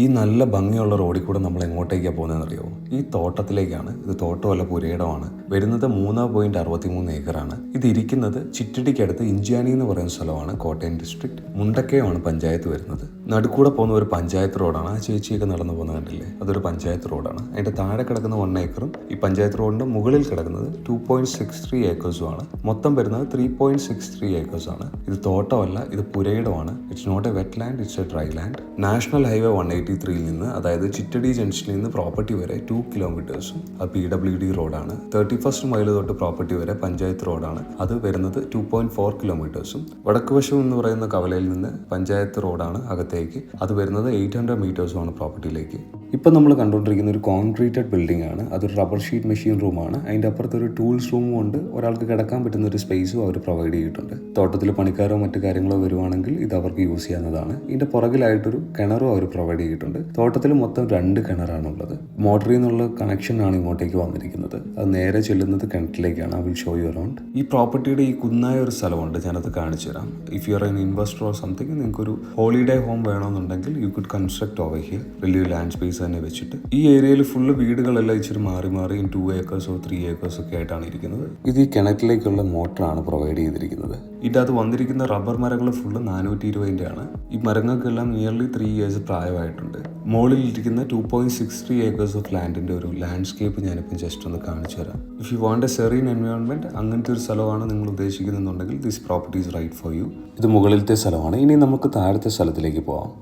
ഈ നല്ല ഭംഗിയുള്ള റോഡിൽ കൂടെ നമ്മൾ എങ്ങോട്ടേക്കാണ് പോകുന്നതെന്നറിയോ? ഈ തോട്ടത്തിലേക്കാണ്. ഇത് തോട്ടമല്ല, പുരയിടമാണ്. വരുന്നത് 3.63 ഏക്കറാണ്. ഇത് ഇരിക്കുന്നത് ചിറ്റടിക്കടുത്ത് ഇഞ്ചാനി എന്ന് പറയുന്ന സ്ഥലമാണ്, കോട്ടയം ഡിസ്ട്രിക്ട്. മുണ്ടക്കയമാണ് പഞ്ചായത്ത് വരുന്നത്. നടുക്കൂടെ പോകുന്ന ഒരു പഞ്ചായത്ത് റോഡാണ്. ആ ചേച്ചിയൊക്കെ നടന്നു പോകുന്നത് കണ്ടില്ലേ? അതൊരു പഞ്ചായത്ത് റോഡാണ്. അതിന്റെ താഴെ കിടക്കുന്ന 1 ഏക്കറും ഈ പഞ്ചായത്ത് റോഡിന്റെ മുകളിൽ കിടക്കുന്നത് 2.63 ഏക്കേഴ്സുമാണ്. മൊത്തം വരുന്നത് 3.63 ഏക്കേഴ്സാണ്. ഇത് തോട്ടമല്ല, ഇത് പുരയിടമാണ്. It's not a wet land, it's a dry land. National highway 183 നിന്ന്, അതായത് ചിറ്റടി ജംഗ്ഷനിൽ നിന്ന് പ്രോപ്പർട്ടി വരെ 2 കിലോമീറ്റേഴ്സും അത് PWD റോഡാണ്. 31st മൈൽ തൊട്ട് പ്രോപ്പർട്ടി വരെ പഞ്ചായത്ത് റോഡാണ്. അത് വരുന്നത് 2.4 കിലോമീറ്റേഴ്സും. വടക്ക് വശം എന്ന് പറയുന്ന കവലയിൽ നിന്ന് പഞ്ചായത്ത് റോഡാണ് അകത്തേക്ക്. അത് വരുന്നത് 800 മീറ്റേഴ്സുമാണ് പ്രോപ്പർട്ടിയിലേക്ക്. ഇപ്പം നമ്മൾ കണ്ടുകൊണ്ടിരിക്കുന്ന ഒരു കോൺക്രീറ്റഡ് ബിൽഡിംഗ് ആണ്. അതൊരു റബ്ബർ ഷീറ്റ് മെഷീൻ റൂമാണ്. അതിൻ്റെ അപ്പുറത്ത് ഒരു ടൂൾസ് റൂമും ഉണ്ട്. ഒരാൾക്ക് കിടക്കാൻ പറ്റുന്ന ഒരു സ്പേസും അവർ പ്രൊവൈഡ് ചെയ്തിട്ടുണ്ട്. തോട്ടത്തിൽ പണിക്കാരോ മറ്റു കാര്യങ്ങളോ വരുവാണെങ്കിൽ ഇത് അവർക്ക് യൂസ് ചെയ്യാവുന്നതാണ്. ഇതിൻ്റെ പുറകിലായിട്ടൊരു കിണറും അവർ പ്രൊവൈഡ് ചെയ്തിട്ടുണ്ട്. തോട്ടത്തിൽ മൊത്തം 2 കിണറാണുള്ളത്. മോട്ടറിൽ നിന്നുള്ള കണക്ഷനാണ് ഇങ്ങോട്ടേക്ക് വന്നിരിക്കുന്നത്. അത് നേരെ ചെല്ലുന്നത് കിണറ്റിലേക്കാണ്. I will show you around. ഈ പ്രോപ്പർട്ടിയുടെ ഈ കുന്നായ ഒരു സ്ഥലമുണ്ട്, ഞാനത് കാണിച്ചു തരാം. If you are an investor or something, നിങ്ങൾക്കൊരു ഹോളിഡേ ഹോം വേണമെന്നുണ്ടെങ്കിൽ you could construct over here. വലിയൊരു ലാൻഡ് സ്പേസ് തന്നെ വെച്ചിട്ട്. ഈ ഏരിയയിൽ ഫുള്ള് വീടുകളെല്ലാം ഇച്ചിരി മാറി 2 ഏക്കേഴ്സോ 3 ഏക്കേഴ്സോ ഒക്കെ ആയിട്ടാണ് ഇരിക്കുന്നത്. ഇത് ഈ കിണറ്റിലേക്കുള്ള മോട്ടറാണ് പ്രൊവൈഡ് ചെയ്തിരിക്കുന്നത്. ഇതിനകത്ത് വന്നിരിക്കുന്ന റബ്ബർ മരങ്ങൾ ഫുള്ള് 420 ആണ്. ഈ മരങ്ങൾക്കെല്ലാം നിയർലി 3 ഇയേഴ്സ് പ്രായമായിട്ടുണ്ട്. മുകളിൽ ഇരിക്കുന്ന 2.63 ഏക്കേഴ്സ് ഓഫ് ലാൻഡിന്റെ ഒരു ലാൻഡ്സ്കേപ്പ് ഞാനിപ്പോൾ ജസ്റ്റ് ഒന്ന് കാണിച്ചു തരാം. If you want a serene environment, അങ്ങനത്തെ ഒരു സ്ഥലമാണ് നിങ്ങൾ ഉദ്ദേശിക്കുന്നുണ്ടെങ്കിൽ this property is right for you. ഇത് മുകളിലത്തെ സ്ഥലമാണ്. ഇനി നമുക്ക് താഴത്തെ സ്ഥലത്തിലേക്ക് പോവാം.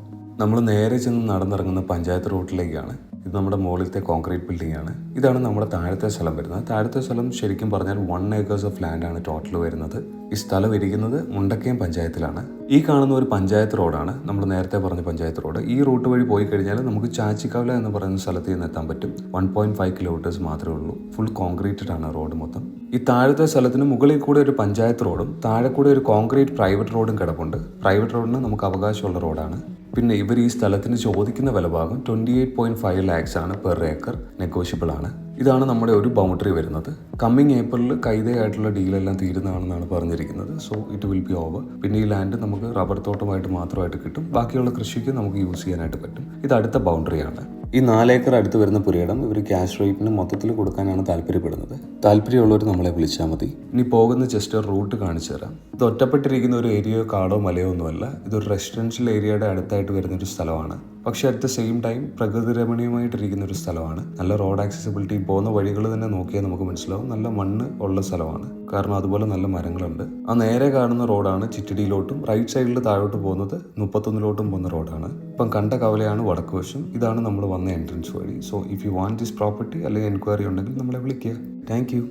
നമ്മൾ നേരെ ചെന്ന് നടന്നിറങ്ങുന്ന പഞ്ചായത്ത് റോഡിലേക്കാണ്. ഇത് നമ്മുടെ മുകളിലത്തെ കോൺക്രീറ്റ് ബിൽഡിംഗ് ആണ്. ഇതാണ് നമ്മുടെ താഴത്തെ സ്ഥലം വരുന്നത്. താഴത്തെ സ്ഥലം ശരിക്കും പറഞ്ഞാൽ 1 ഏക്കേഴ്സ് ഓഫ് ലാൻഡാണ് ടോട്ടൽ വരുന്നത്. ഈ സ്ഥലം ഇരിക്കുന്നത് മുണ്ടക്കയം പഞ്ചായത്തിലാണ്. ഈ കാണുന്ന ഒരു പഞ്ചായത്ത് റോഡാണ്, നമ്മൾ നേരത്തെ പറഞ്ഞ പഞ്ചായത്ത് റോഡ്. ഈ റൂട്ട് വഴി പോയി കഴിഞ്ഞാൽ നമുക്ക് ചാച്ചിക്കവല എന്ന് പറയുന്ന സ്ഥലത്ത് നിന്ന് എത്താൻ പറ്റും. 1.5 കിലോമീറ്റേഴ്സ് മാത്രമേ ഉള്ളൂ. ഫുൾ കോൺക്രീറ്റഡ് ആണ് റോഡ് മൊത്തം. ഈ താഴത്തെ സ്ഥലത്തിന് മുകളിൽ കൂടെ ഒരു പഞ്ചായത്ത് റോഡും താഴെ കൂടെ ഒരു കോൺക്രീറ്റ് പ്രൈവറ്റ് റോഡും കിടപ്പുണ്ട്. പ്രൈവറ്റ് റോഡിന് നമുക്ക് അവകാശമുള്ള റോഡാണ്. പിന്നെ ഇവർ ഈ സ്ഥലത്തിന് ചോദിക്കുന്ന വിലഭാഗം 28.5 lakhs ആണ് പെർ ഏക്കർ. നെഗോഷ്യബിൾ ആണ്. ഇതാണ് നമ്മുടെ ഒരു ബൗണ്ടറി വരുന്നത്. കമ്മിങ് ഏപ്രിലിൽ കൈതയായിട്ടുള്ള ഡീലെല്ലാം തീരുന്നതാണെന്നാണ് പറഞ്ഞിരിക്കുന്നത്. So it will be over. പിന്നെ ഈ ലാൻഡ് നമുക്ക് റബ്ബർ തോട്ടമായിട്ട് മാത്രമായിട്ട് കിട്ടും. ബാക്കിയുള്ള കൃഷിക്ക് നമുക്ക് യൂസ് ചെയ്യാനായിട്ട് പറ്റും. ഇത് അടുത്ത ബൗണ്ടറിയാണ്. ഈ 4 ഏക്കർ അടുത്ത് വരുന്ന പുരയിടം ഇവർ ക്യാഷ് റേറ്റിന് മൊത്തത്തിൽ കൊടുക്കാനാണ് താല്പര്യപ്പെടുന്നത്. താല്പര്യമുള്ളവർ നമ്മളെ വിളിച്ചാൽ മതി. ഇനി പോകുന്ന ജസ്റ്റ് റൂട്ട് കാണിച്ചു തരാം. ഇത് ഒറ്റപ്പെട്ടിരിക്കുന്ന ഒരു ഏരിയയോ കാടോ മലയോ ഒന്നുമല്ല. ഇതൊരു റെസിഡൻഷ്യൽ ഏരിയയുടെ അടുത്തായിട്ട് വരുന്നൊരു സ്ഥലമാണ്. പക്ഷെ അറ്റ് ദ സെയിം ടൈം പ്രകൃതി രമണീയമായിട്ടിരിക്കുന്ന ഒരു സ്ഥലമാണ്. നല്ല റോഡ് ആക്സസിബിലിറ്റി, പോകുന്ന വഴികൾ തന്നെ നോക്കിയാൽ നമുക്ക് മനസ്സിലാവും. നല്ല മണ്ണ് ഉള്ള സ്ഥലമാണ്. കാരണം അതുപോലെ നല്ല മരങ്ങളുണ്ട്. ആ നേരെ കാണുന്ന റോഡാണ് ചിറ്റടിയിലോട്ടും, റൈറ്റ് സൈഡിൽ താഴോട്ട് പോകുന്നത് 31 പോകുന്ന റോഡാണ്. ഇപ്പം കണ്ട കവലയാണ് വടക്ക് വശം. ഇതാണ് നമ്മൾ വന്ന എൻട്രൻസ് വഴി. So if you want this property അല്ലെങ്കിൽ എൻക്വയറി ഉണ്ടെങ്കിൽ നമ്മളെ വിളിക്കുക. Thank you.